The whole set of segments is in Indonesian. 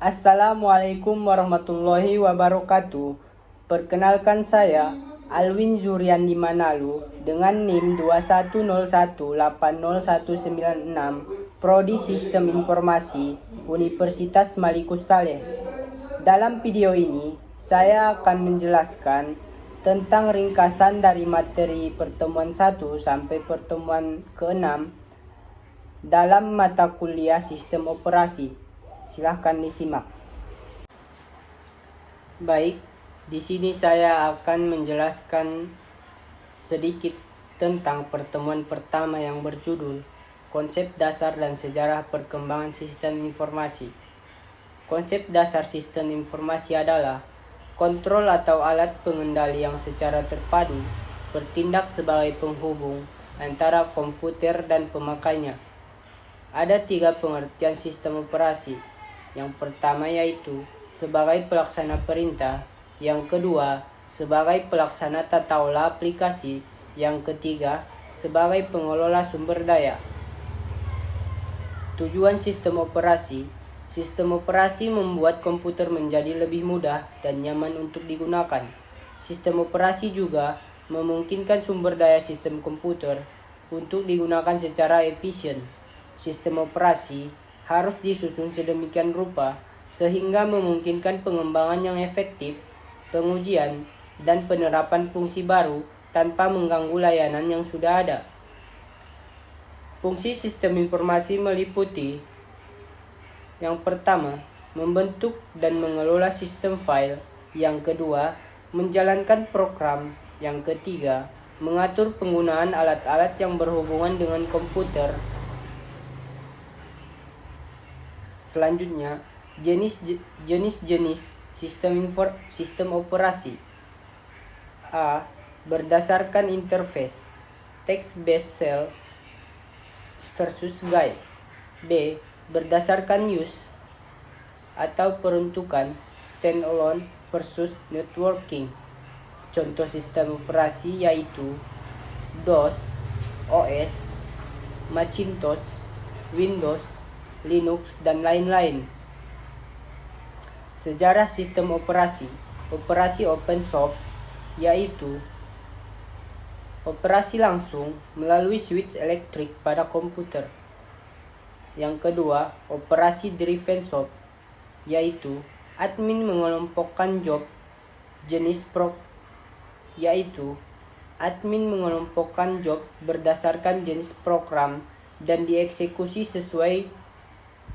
Assalamualaikum warahmatullahi wabarakatuh. Perkenalkan saya Alwin Zuriandi Manalu dengan NIM 2101809196 Prodi Sistem Informasi Universitas Malikus Saleh. Dalam video ini saya akan menjelaskan tentang ringkasan dari materi pertemuan 1 sampai pertemuan ke-6 dalam mata kuliah Sistem Operasi. Silahkan disimak. Baik, di sini saya akan menjelaskan sedikit tentang pertemuan pertama yang berjudul Konsep Dasar dan Sejarah Perkembangan Sistem Informasi. Konsep dasar sistem informasi adalah kontrol atau alat pengendali yang secara terpadu bertindak sebagai penghubung antara komputer dan pemakainya. Ada 3 pengertian sistem operasi. Yang pertama yaitu sebagai pelaksana perintah, yang kedua sebagai pelaksana tata olah aplikasi, yang ketiga sebagai pengelola sumber daya. Tujuan sistem operasi. Sistem operasi membuat komputer menjadi lebih mudah dan nyaman untuk digunakan. Sistem operasi juga memungkinkan sumber daya sistem komputer untuk digunakan secara efisien. Sistem operasi harus disusun sedemikian rupa sehingga memungkinkan pengembangan yang efektif, pengujian, dan penerapan fungsi baru tanpa mengganggu layanan yang sudah ada. Fungsi sistem informasi meliputi: yang pertama, membentuk dan mengelola sistem file; yang kedua, menjalankan program; yang ketiga, mengatur penggunaan alat-alat yang berhubungan dengan komputer. Selanjutnya, jenis-jenis sistem operasi. A. Berdasarkan interface, text-based shell versus guide. B. Berdasarkan use atau peruntukan, standalone versus networking. Contoh sistem operasi yaitu DOS, OS, Macintosh, Windows, Linux, dan lain-lain. Sejarah sistem operasi. Operasi open source yaitu operasi langsung melalui switch elektrik pada komputer. Yang kedua, operasi driven soft yaitu admin mengelompokkan job berdasarkan jenis program dan dieksekusi sesuai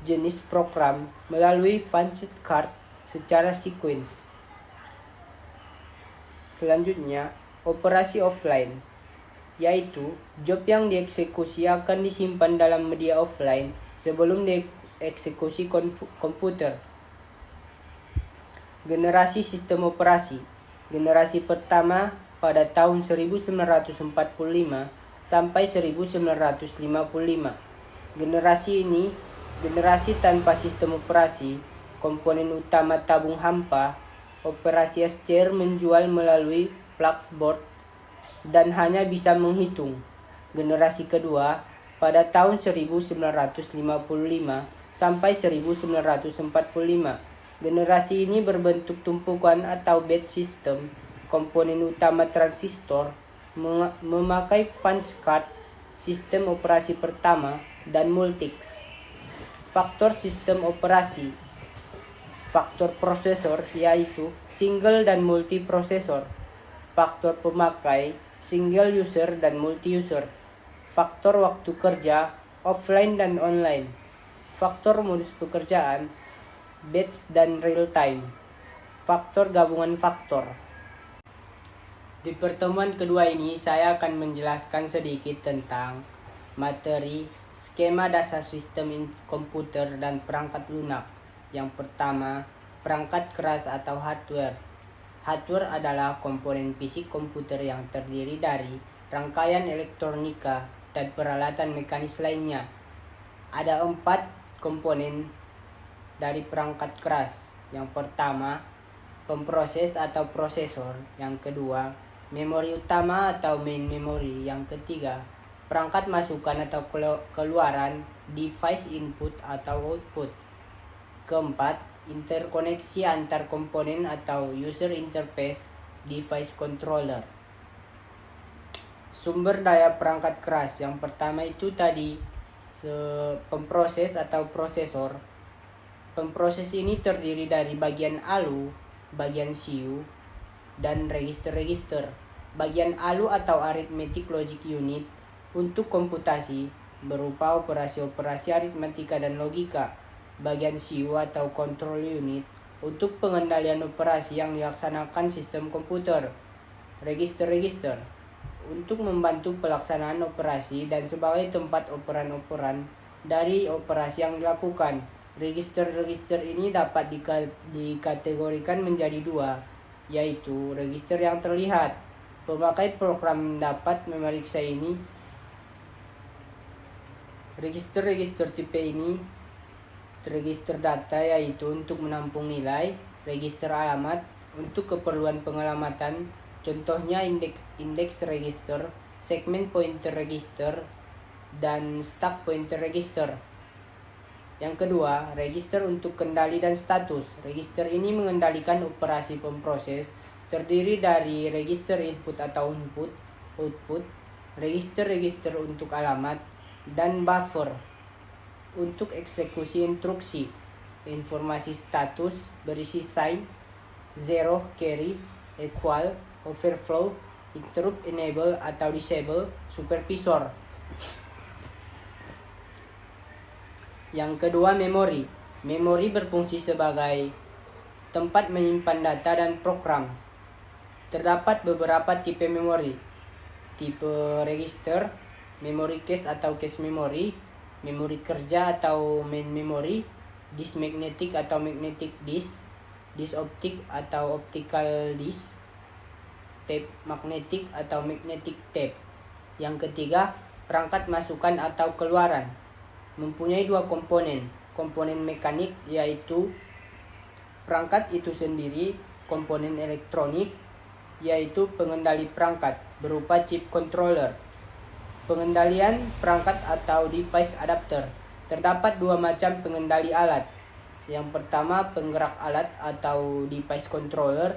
jenis program melalui punched card secara sequence. Selanjutnya, operasi offline yaitu job yang dieksekusi akan disimpan dalam media offline sebelum dieksekusi komputer. Generasi sistem operasi. Generasi pertama pada tahun 1945 sampai 1955. Generasi tanpa sistem operasi, komponen utama tabung hampa, operasi SCR menjual melalui fluxboard dan hanya bisa menghitung. Generasi kedua pada tahun 1955 sampai 1945. Generasi ini berbentuk tumpukan atau batch system, komponen utama transistor, memakai punch card, sistem operasi pertama, dan multics. Faktor sistem operasi. Faktor prosesor yaitu single dan multi prosesor. Faktor pemakai, single user dan multi user. Faktor waktu kerja, offline dan online. Faktor modus pekerjaan, batch dan real time. Faktor gabungan faktor. Di pertemuan kedua ini saya akan menjelaskan sedikit tentang materi skema dasar sistem komputer dan perangkat lunak. Yang pertama, perangkat keras atau hardware. Hardware adalah komponen fisik komputer yang terdiri dari rangkaian elektronika dan peralatan mekanis lainnya. Ada 4 komponen dari perangkat keras. Yang pertama, pemproses atau prosesor. Yang kedua, memori utama atau main memory. Yang ketiga, perangkat masukan atau keluaran, device input atau output. Keempat, interkoneksi antar komponen atau user interface device controller. Sumber daya perangkat keras yang pertama itu tadi pemproses atau prosesor. Pemproses ini terdiri dari bagian ALU, bagian CU, dan register-register. Bagian ALU atau Arithmetic Logic Unit untuk komputasi berupa operasi-operasi aritmatika dan logika. Bagian CU atau Control Unit untuk pengendalian operasi yang dilaksanakan sistem komputer. Register-register untuk membantu pelaksanaan operasi dan sebagai tempat operan-operan dari operasi yang dilakukan. Register-register ini dapat dikategorikan menjadi dua, yaitu register yang terlihat. Pemakai program dapat memeriksa ini. Register-register tipe ini register data, yaitu untuk menampung nilai, register alamat untuk keperluan pengelamatan, contohnya index register, segment pointer register, dan stack pointer register. Yang kedua, register untuk kendali dan status. Register ini mengendalikan operasi pemproses, terdiri dari register input atau output, register untuk alamat, dan buffer untuk eksekusi instruksi. Informasi status berisi sign, zero, carry, equal, overflow, interrupt enable atau disable, supervisor. Yang kedua, memori. Memori berfungsi sebagai tempat menyimpan data dan program. Terdapat beberapa tipe memori. Tipe register, memory cache atau cache memory, memori kerja atau main memory, disk magnetic atau magnetic disk, disk optik atau optical disk, tape magnetic atau magnetic tape. Yang ketiga, perangkat masukan atau keluaran. Mempunyai dua komponen. Komponen mekanik, yaitu perangkat itu sendiri, komponen elektronik, yaitu pengendali perangkat berupa chip controller. Pengendalian perangkat atau device adapter. Terdapat dua macam pengendali alat. Yang pertama, penggerak alat atau device controller,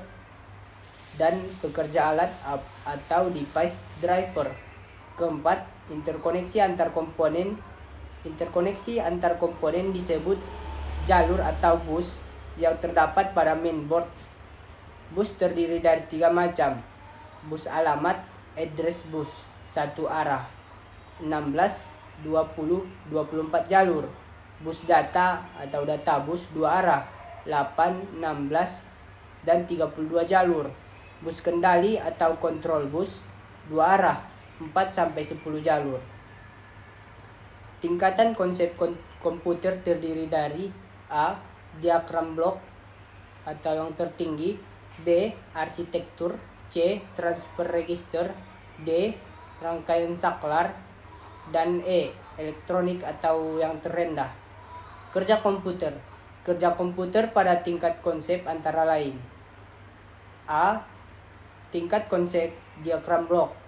dan pekerja alat atau device driver. Keempat, interkoneksi antar komponen. Interkoneksi antar komponen disebut jalur atau bus yang terdapat pada mainboard. Bus terdiri dari tiga macam. Bus alamat, address bus, satu arah, 16, 20, 24 jalur. Bus data atau data bus dua arah, 8, 16, dan 32 jalur. Bus kendali atau control bus dua arah, 4-10 jalur. Tingkatan konsep komputer terdiri dari A. Diagram blok atau yang tertinggi, B. Arsitektur, C. Transfer register, D. Rangkaian saklar, dan E. Elektronik atau yang terendah. Kerja komputer. Kerja komputer pada tingkat konsep antara lain: A. Tingkat konsep diagram blok.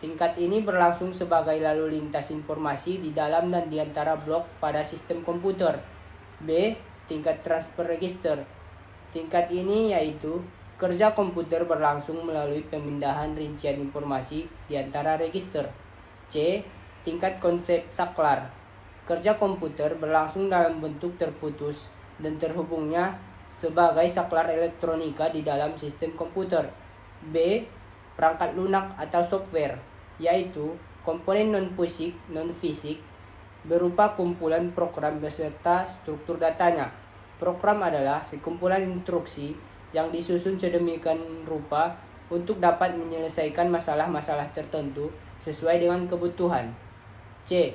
Tingkat ini berlangsung sebagai lalu lintas informasi di dalam dan di antara blok pada sistem komputer. B. Tingkat transfer register. Tingkat ini yaitu kerja komputer berlangsung melalui pemindahan rincian informasi di antara register. C. Tingkat konsep saklar. Kerja komputer berlangsung dalam bentuk terputus dan terhubungnya sebagai saklar elektronika di dalam sistem komputer. B. Perangkat lunak atau software, yaitu komponen non-fisik berupa kumpulan program beserta struktur datanya. Program adalah sekumpulan instruksi yang disusun sedemikian rupa untuk dapat menyelesaikan masalah-masalah tertentu sesuai dengan kebutuhan. C.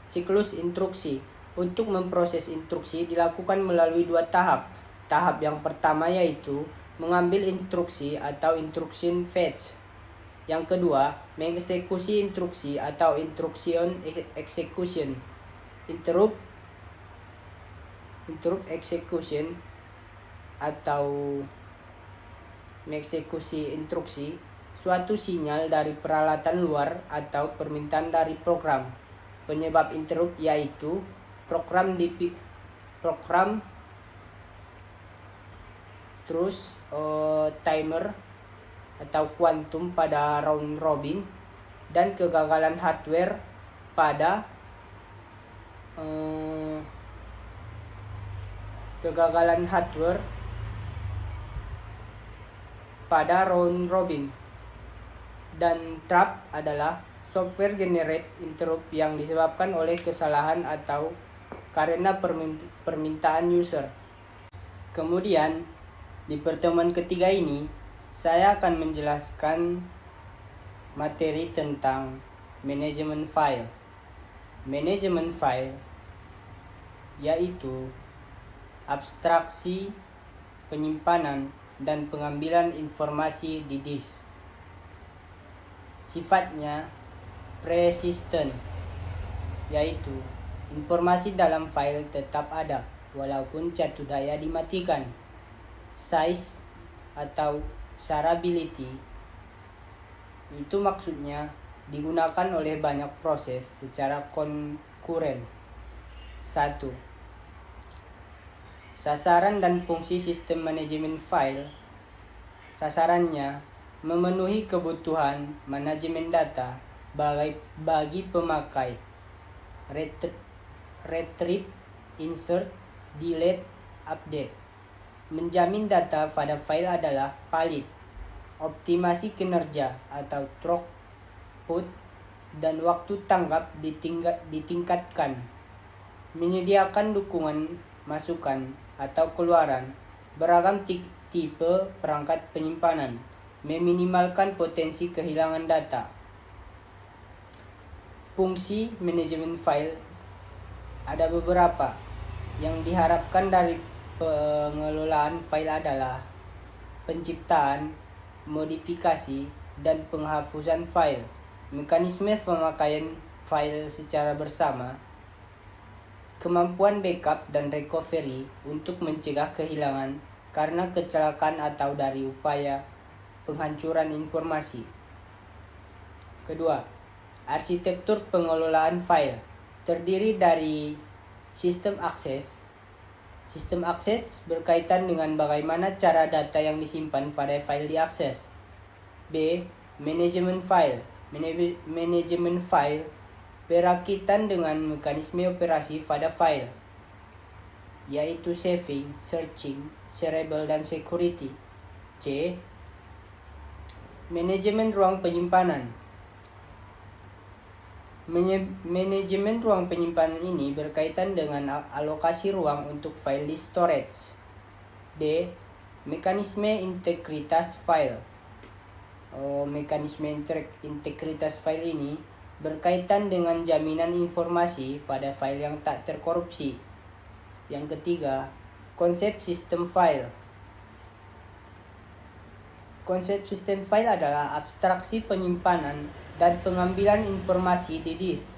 Siklus instruksi. Untuk memproses instruksi dilakukan melalui dua tahap. Tahap yang pertama yaitu mengambil instruksi atau instruction fetch. Yang kedua, mengeksekusi instruksi atau instruction execution. Interrupt execution atau mengeksekusi instruksi, suatu sinyal dari peralatan luar atau permintaan dari program. Penyebab interrupt yaitu program Terus timer atau kuantum pada round robin, dan kegagalan hardware pada round robin. Dan trap adalah software generate interrupt yang disebabkan oleh kesalahan atau karena permintaan user. Kemudian di pertemuan ketiga ini saya akan menjelaskan materi tentang manajemen file. Manajemen file yaitu abstraksi, penyimpanan, dan pengambilan informasi di disk. Sifatnya persistent, yaitu informasi dalam file tetap ada walaupun catu daya dimatikan. Size atau shareability itu maksudnya digunakan oleh banyak proses secara konkuren. 1. Sasaran dan fungsi sistem manajemen file. Sasarannya memenuhi kebutuhan manajemen data bagi pemakai. Retrieve, insert, delete, update. Menjamin data pada file adalah valid. Optimasi kinerja atau throughput dan waktu tanggap ditingkatkan. Menyediakan dukungan masukan atau keluaran beragam tipe perangkat penyimpanan. Meminimalkan potensi kehilangan data. Fungsi manajemen file ada beberapa. Yang diharapkan dari pengelolaan file adalah penciptaan, modifikasi, dan penghapusan file, mekanisme pemakaian file secara bersama, kemampuan backup dan recovery untuk mencegah kehilangan karena kecelakaan atau dari upaya penghancuran informasi. Kedua, arsitektur pengelolaan file terdiri dari sistem akses. Sistem akses berkaitan dengan bagaimana cara data yang disimpan pada file diakses. B. Manajemen file. Manajemen file berkaitan dengan mekanisme operasi pada file, yaitu saving, searching, shareable, dan security. C. Manajemen ruang penyimpanan. Manajemen ruang penyimpanan ini berkaitan dengan alokasi ruang untuk file di storage. D. Mekanisme integritas file. Mekanisme integritas file ini berkaitan dengan jaminan informasi pada file yang tak terkorupsi. Yang ketiga, konsep sistem file. Konsep sistem file adalah abstraksi penyimpanan dan pengambilan informasi di disk.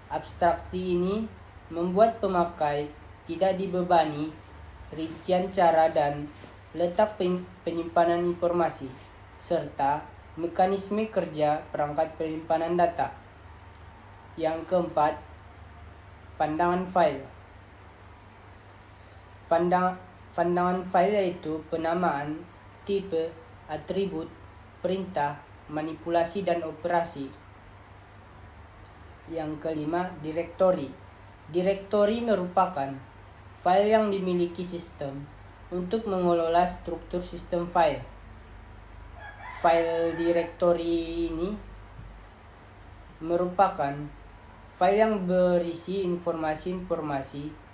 Abstraksi ini membuat pemakai tidak dibebani rincian cara dan letak penyimpanan informasi, serta mekanisme kerja perangkat penyimpanan data. Yang keempat, pandangan file. Pandangan file yaitu penamaan, tipe, atribut, perintah, manipulasi, dan operasi. Yang kelima, direktori. Direktori merupakan file yang dimiliki sistem untuk mengelola struktur sistem file. File direktori ini merupakan file yang berisi informasi-informasi.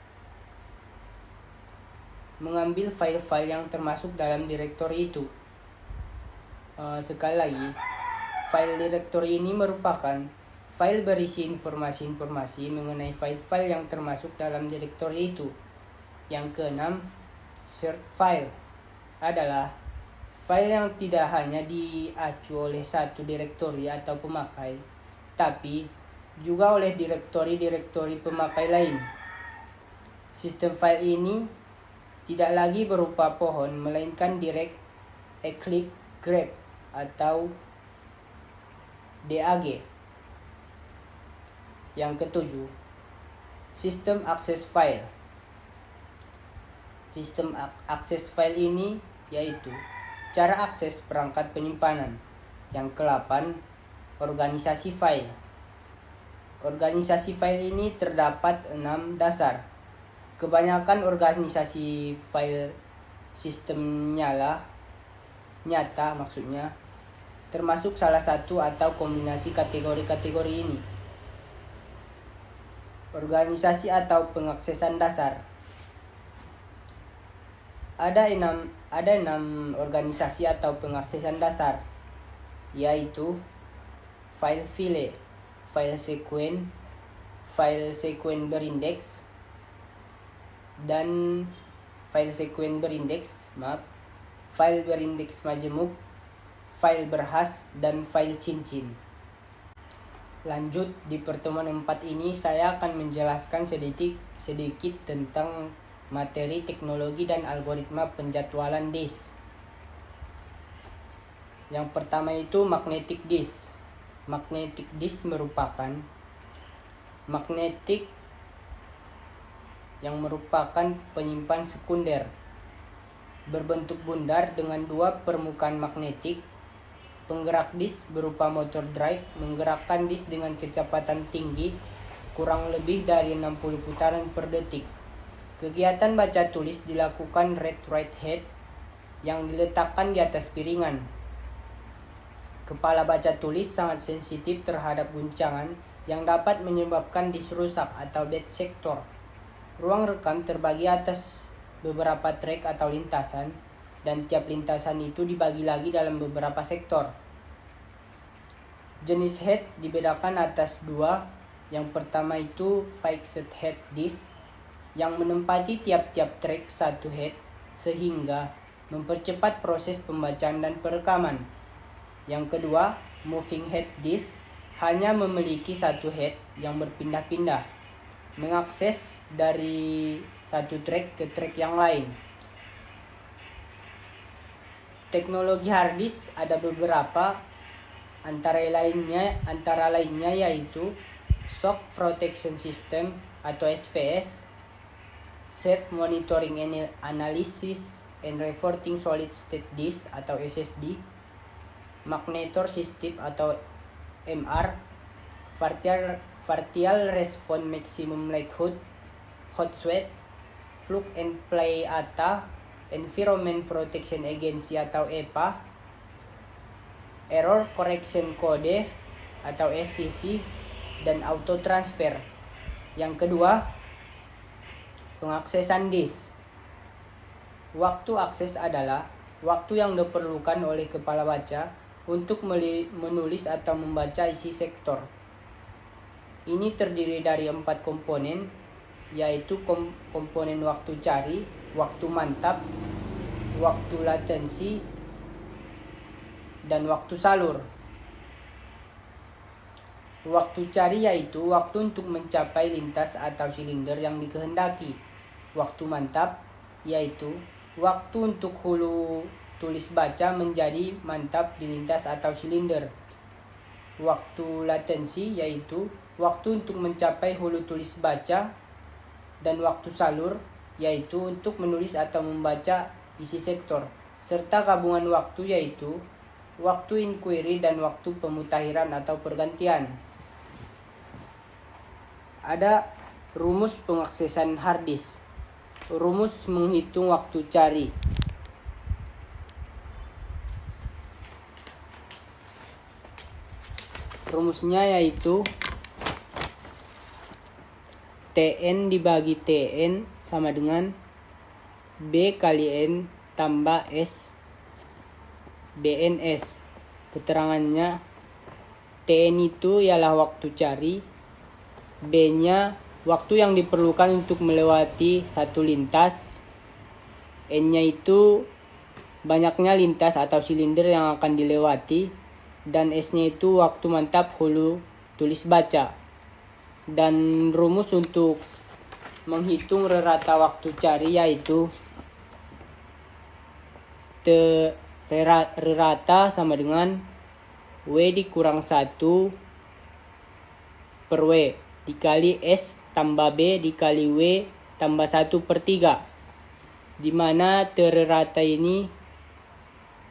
Mengambil file-file yang termasuk dalam direktori itu. Sekali lagi, file direktori ini merupakan file berisi informasi-informasi mengenai file-file yang termasuk dalam direktori itu. Yang keenam, shared file adalah file yang tidak hanya diacu oleh satu direktori atau pemakai, tapi juga oleh direktori-direktori pemakai lain. Sistem file ini tidak lagi berupa pohon, melainkan direct acyclic graph atau DAG. Yang ketujuh, sistem akses file. Sistem akses file ini yaitu cara akses perangkat penyimpanan. Yang ke-8, organisasi file. Organisasi file ini terdapat 6 dasar. Kebanyakan organisasi file sistem nyata maksudnya, termasuk salah satu atau kombinasi kategori-kategori ini. Organisasi atau pengaksesan dasar. Ada enam organisasi atau pengaksesan dasar, yaitu file file, file sequence berindeks, dan file berindeks majemuk, file berhas, dan file cincin. Lanjut, di pertemuan 4 ini saya akan menjelaskan sedikit tentang materi teknologi dan algoritma penjadwalan disk. Yang pertama itu magnetic disk. Magnetic disk merupakan magnetik yang merupakan penyimpan sekunder berbentuk bundar dengan 2 permukaan magnetik. Penggerak disk berupa motor drive menggerakkan disk dengan kecepatan tinggi kurang lebih dari 60 putaran per detik. Kegiatan baca tulis dilakukan read-write head yang diletakkan di atas piringan. Kepala baca tulis sangat sensitif terhadap guncangan yang dapat menyebabkan disk rusak atau dead sector. Ruang rekam terbagi atas beberapa track atau lintasan, dan tiap lintasan itu dibagi lagi dalam beberapa sektor. Jenis head dibedakan atas 2. Yang pertama itu fixed head disk, yang menempati tiap-tiap track satu head sehingga mempercepat proses pembacaan dan perekaman. Yang kedua, moving head disk, hanya memiliki satu head yang berpindah-pindah, mengakses dari satu track ke track yang lain. Teknologi hard disk ada beberapa, antara lainnya yaitu Shock Protection System atau SPS, Safe Monitoring Analysis and Reporting Solid State Disk atau SSD, Magnetor System atau MR, Partial Response Maximum Likelihood, Hot Swap, Plug and Play ATA, Environment Protection Agency atau EPA, Error Correction Code atau SCC, dan Auto Transfer. Yang kedua, pengaksesan disk. Waktu akses adalah waktu yang diperlukan oleh kepala baca untuk menulis atau membaca isi sektor. Ini terdiri dari 4 komponen, yaitu komponen waktu cari, waktu mantap, waktu latensi, dan waktu salur. Waktu cari yaitu waktu untuk mencapai lintas atau silinder yang dikehendaki. Waktu mantap yaitu waktu untuk hulu tulis baca menjadi mantap di lintas atau silinder. Waktu latensi yaitu waktu untuk mencapai hulu tulis baca, dan waktu salur yaitu untuk menulis atau membaca isi sektor, serta gabungan waktu yaitu waktu inquiry dan waktu pemutakhiran atau pergantian. Ada rumus pengaksesan hard disk. Rumus menghitung waktu cari. Rumusnya yaitu Tn dibagi Tn sama dengan B kali N tambah S BNS. Keterangannya, Tn itu ialah waktu cari, B-nya waktu yang diperlukan untuk melewati satu lintas, N-nya itu banyaknya lintas atau silinder yang akan dilewati, dan S-nya itu waktu mantap hulu tulis baca. Dan rumus untuk menghitung rata waktu cari yaitu rata sama dengan W dikurang 1 per W dikali S tambah B dikali W tambah 1/3. di mana rata ini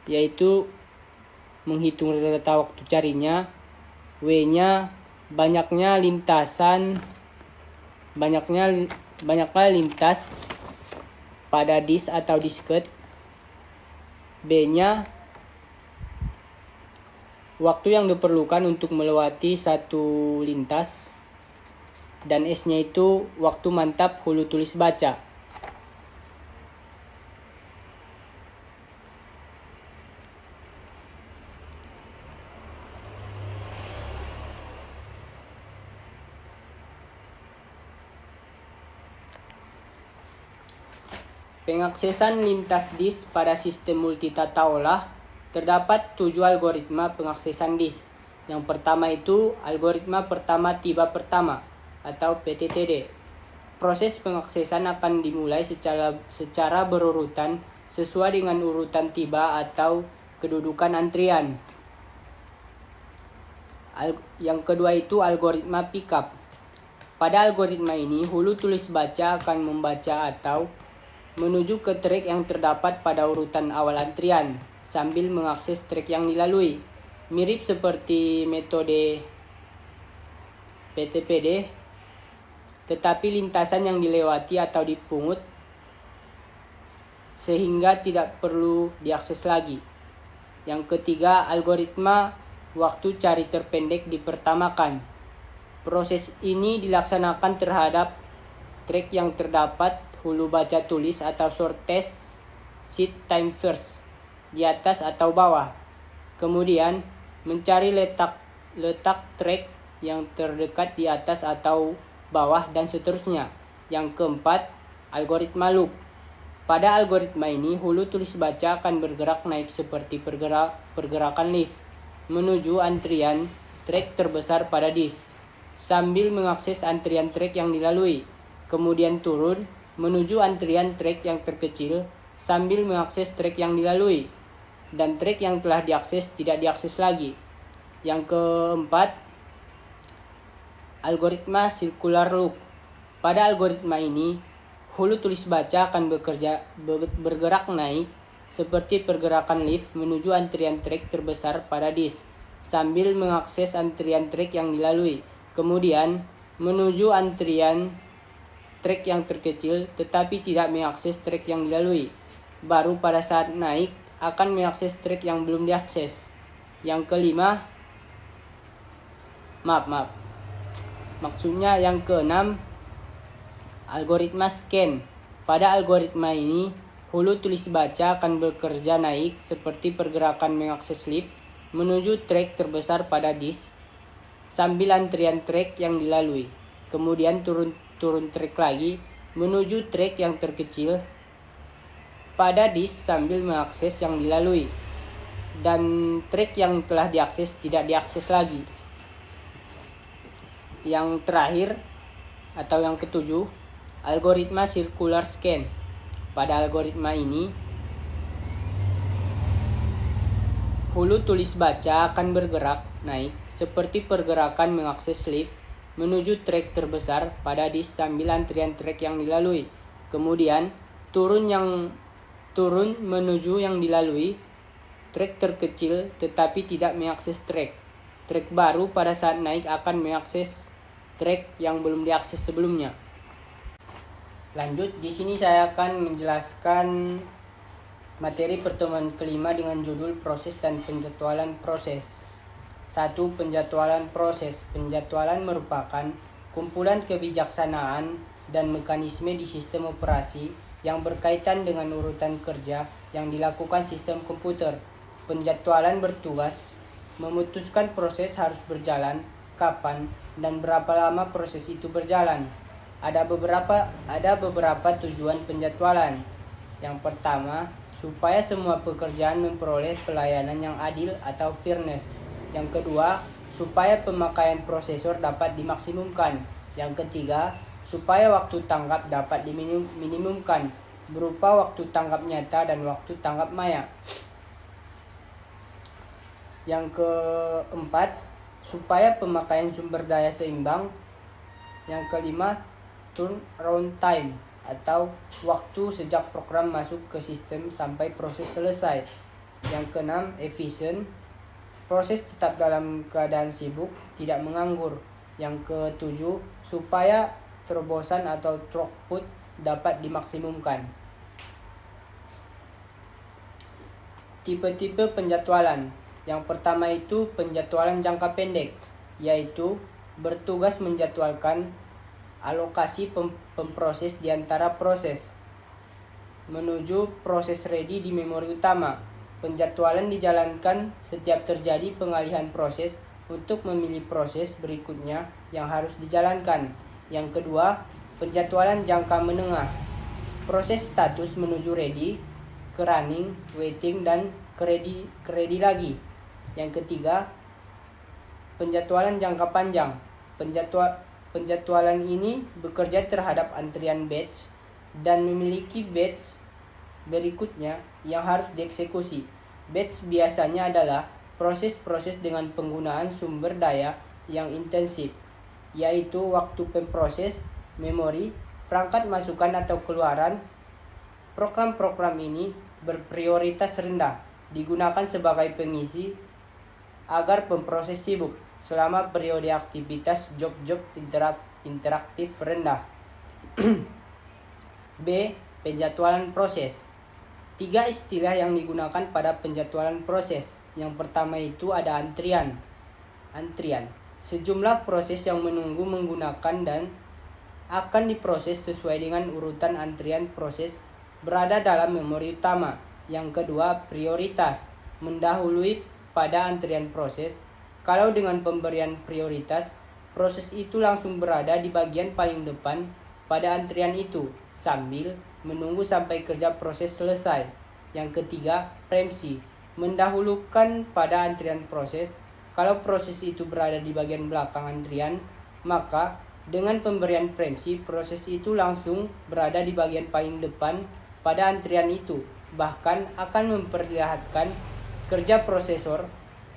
yaitu menghitung rata waktu carinya, W-nya banyaknya lintas pada disk atau disket, B-nya waktu yang diperlukan untuk melewati satu lintas, dan S-nya itu waktu mantap hulu tulis baca. Pengaksesan lintas disk pada sistem multitata olah terdapat 7 algoritma pengaksesan disk. Yang pertama itu algoritma pertama tiba pertama atau PTTD. Proses pengaksesan akan dimulai secara berurutan sesuai dengan urutan tiba atau kedudukan antrian. Yang kedua itu algoritma pickup. Pada algoritma ini, hulu tulis baca akan membaca atau menuju ke track yang terdapat pada urutan awal antrian sambil mengakses track yang dilalui. Mirip seperti metode PTPD, tetapi lintasan yang dilewati atau dipungut sehingga tidak perlu diakses lagi. Yang ketiga, algoritma waktu cari terpendek dipertamakan. Proses ini dilaksanakan terhadap track yang terdapat hulu baca tulis atau shortest seed time first di atas atau bawah. Kemudian mencari letak track yang terdekat di atas atau bawah dan seterusnya. Yang keempat, algoritma loop. Pada algoritma ini, hulu tulis baca akan bergerak naik seperti pergerakan lift menuju antrian track terbesar pada disk sambil mengakses antrian track yang dilalui. Kemudian turun menuju antrian track yang terkecil sambil mengakses track yang dilalui, dan track yang telah diakses tidak diakses lagi. Yang keempat, algoritma circular loop. Pada algoritma ini, hulu tulis baca akan bergerak naik seperti pergerakan lift menuju antrian track terbesar pada disk sambil mengakses antrian track yang dilalui. Kemudian menuju antrian track yang terkecil tetapi tidak mengakses track yang dilalui. Baru pada saat naik akan mengakses track yang belum diakses. Yang kelima, maksudnya yang keenam, algoritma scan. Pada algoritma ini, hulu tulis baca akan bekerja naik seperti pergerakan mengakses lift menuju track terbesar pada disk sambil antrian track yang dilalui. Kemudian turun track lagi menuju track yang terkecil pada disk sambil mengakses yang dilalui, dan track yang telah diakses tidak diakses lagi. Yang terakhir atau yang ketujuh, algoritma circular scan. Pada algoritma ini, hulu tulis baca akan bergerak naik seperti pergerakan mengakses lift menuju track terbesar pada disk sambil antrian track yang dilalui. Kemudian turun menuju yang dilalui, track terkecil tetapi tidak mengakses track baru pada saat naik akan mengakses track yang belum diakses sebelumnya. Lanjut, di sini saya akan menjelaskan materi pertemuan kelima dengan judul proses dan penjadwalan proses. 1. Penjadwalan proses. Penjadwalan merupakan kumpulan kebijaksanaan dan mekanisme di sistem operasi yang berkaitan dengan urutan kerja yang dilakukan sistem komputer. Penjadwalan bertugas memutuskan proses harus berjalan, kapan, dan berapa lama proses itu berjalan. Ada beberapa tujuan penjadwalan. Yang pertama, supaya semua pekerjaan memperoleh pelayanan yang adil atau fairness. Yang kedua, supaya pemakaian prosesor dapat dimaksimumkan. Yang ketiga, supaya waktu tanggap dapat diminimumkan berupa waktu tanggap nyata dan waktu tanggap maya. Yang keempat, supaya pemakaian sumber daya seimbang. Yang kelima, turnaround time. atau waktu sejak program masuk ke sistem sampai proses selesai. Yang keenam, efisien. Proses tetap dalam keadaan sibuk, tidak menganggur. Yang ketujuh, supaya terobosan atau throughput dapat dimaksimumkan. Tipe-tipe penjadwalan. Yang pertama itu penjadwalan jangka pendek, yaitu bertugas menjadwalkan alokasi pemproses di antara proses menuju proses ready di memori utama. Penjadwalan dijalankan setiap terjadi pengalihan proses untuk memilih proses berikutnya yang harus dijalankan. Yang kedua, penjadwalan jangka menengah. Proses status menuju ready, ke running, waiting, dan ke ready lagi. Yang ketiga, penjadwalan jangka panjang. Penjadwalan ini bekerja terhadap antrian batch dan memiliki batch berikutnya yang harus dieksekusi. Batch biasanya adalah proses-proses dengan penggunaan sumber daya yang intensif, yaitu waktu pemproses, memori, perangkat masukan atau keluaran. Program-program ini berprioritas rendah, digunakan sebagai pengisi agar pemproses sibuk selama periode aktivitas job-job interaktif rendah. B. Penjadwalan proses. 3 istilah yang digunakan pada penjadwalan proses. Yang pertama itu ada antrian. Sejumlah proses yang menunggu menggunakan dan akan diproses sesuai dengan urutan antrian proses berada dalam memori utama. Yang kedua, prioritas. Mendahului pada antrian proses. Kalau dengan pemberian prioritas, proses itu langsung berada di bagian paling depan pada antrian itu, sambil menunggu sampai kerja proses selesai. Yang ketiga, preemsi. Mendahulukan pada antrian proses. Kalau proses itu berada di bagian belakang antrian, maka dengan pemberian preemsi, proses itu langsung berada di bagian paling depan pada antrian itu. Bahkan akan memperlihatkan kerja prosesor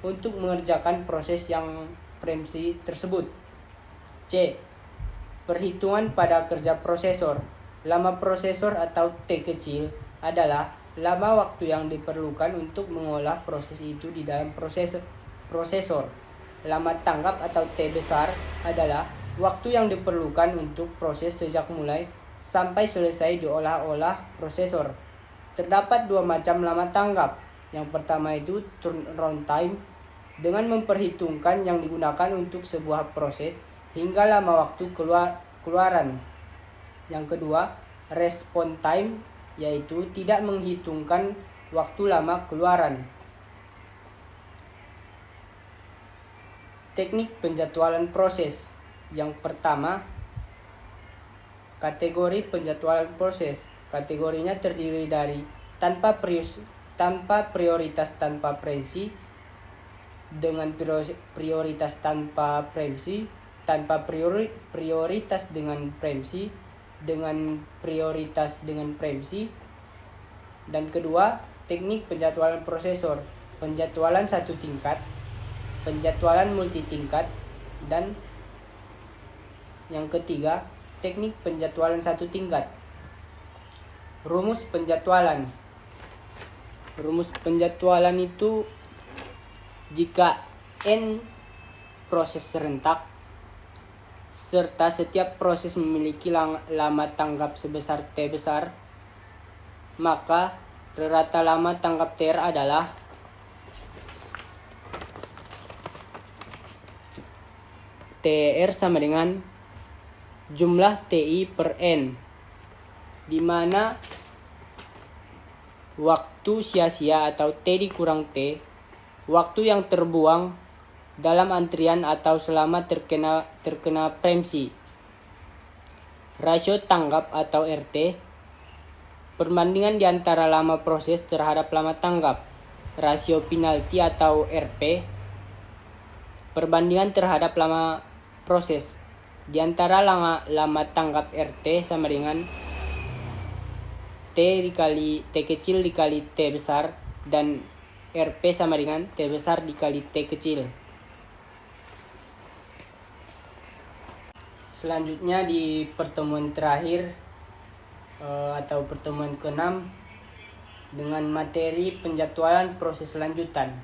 untuk mengerjakan proses yang preemsi tersebut. C. Perhitungan pada kerja prosesor. Lama prosesor atau T kecil adalah lama waktu yang diperlukan untuk mengolah proses itu di dalam prosesor. Lama tanggap atau T besar adalah waktu yang diperlukan untuk proses sejak mulai sampai selesai diolah-olah prosesor. Terdapat 2 macam lama tanggap. Yang pertama itu turnaround time, dengan memperhitungkan yang digunakan untuk sebuah proses hingga lama waktu keluaran. Yang kedua, response time, yaitu tidak menghitungkan waktu lama keluaran. Teknik penjadwalan proses. Yang pertama, kategori penjadwalan proses. Kategorinya terdiri dari tanpa prioritas tanpa preemsi, dengan prioritas tanpa preemsi, tanpa prioritas dengan preemsi, dengan prioritas dengan preemsi. Dan kedua, teknik penjadwalan prosesor, penjadwalan satu tingkat, penjadwalan multi tingkat, dan yang ketiga, teknik penjadwalan satu tingkat. Rumus penjadwalan. Rumus penjadwalan itu jika N proses serentak serta setiap proses memiliki lama tanggap sebesar T besar, maka rata lama tanggap TR adalah TR sama dengan jumlah TI per N, di mana waktu sia-sia atau T dikurang T, waktu yang terbuang dalam antrian atau selama terkena preemsi. Rasio tanggap atau RT, perbandingan di antara lama proses terhadap lama tanggap. Rasio penalti atau RP, perbandingan terhadap lama proses di antara lama tanggap RT sama dengan T dikali T kecil dikali T besar, dan RP sama dengan T besar dikali T kecil. Selanjutnya di pertemuan terakhir atau pertemuan ke-6 dengan materi penjadwalan proses lanjutan.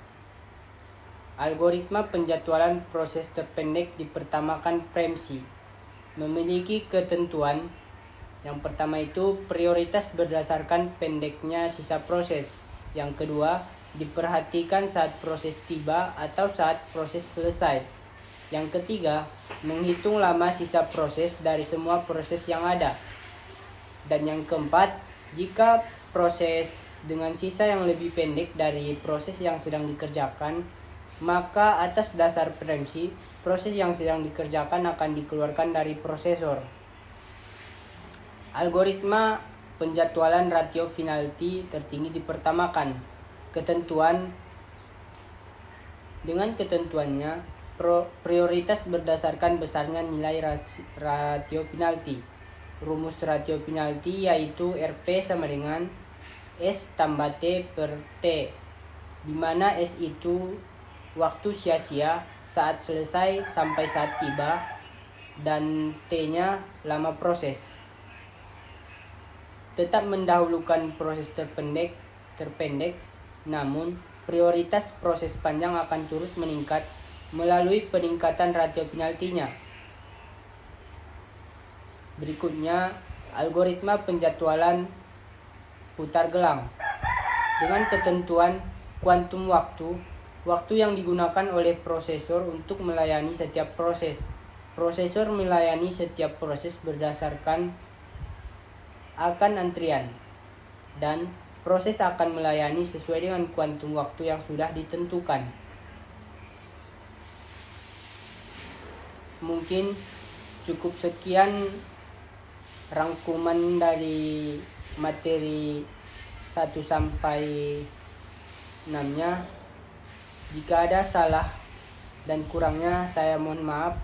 Algoritma penjadwalan proses terpendek dipertamakan preemsi. Memiliki ketentuan. Yang pertama itu prioritas berdasarkan pendeknya sisa proses. Yang kedua, diperhatikan saat proses tiba atau saat proses selesai. Yang ketiga, menghitung lama sisa proses dari semua proses yang ada. Dan yang keempat, jika proses dengan sisa yang lebih pendek dari proses yang sedang dikerjakan, maka atas dasar preemsi, proses yang sedang dikerjakan akan dikeluarkan dari prosesor. Algoritma penjadwalan ratio finality tertinggi dipertamakan. Dengan ketentuannya, prioritas berdasarkan besarnya nilai ratio finality. Rumus ratio finality yaitu RP sama dengan S tambah T per T, di mana S itu waktu sia-sia saat selesai sampai saat tiba, dan T-nya lama proses. Tetap mendahulukan proses terpendek, namun prioritas proses panjang akan turut meningkat melalui peningkatan ratio penaltinya. Berikutnya, algoritma penjadwalan putar gelang. Dengan ketentuan kuantum waktu yang digunakan oleh prosesor untuk melayani setiap proses. Prosesor melayani setiap proses berdasarkan akan antrian, dan proses akan melayani sesuai dengan kuantum waktu yang sudah ditentukan. Mungkin cukup sekian rangkuman dari materi 1 sampai 6-nya. Jika ada salah dan kurangnya, saya mohon maaf.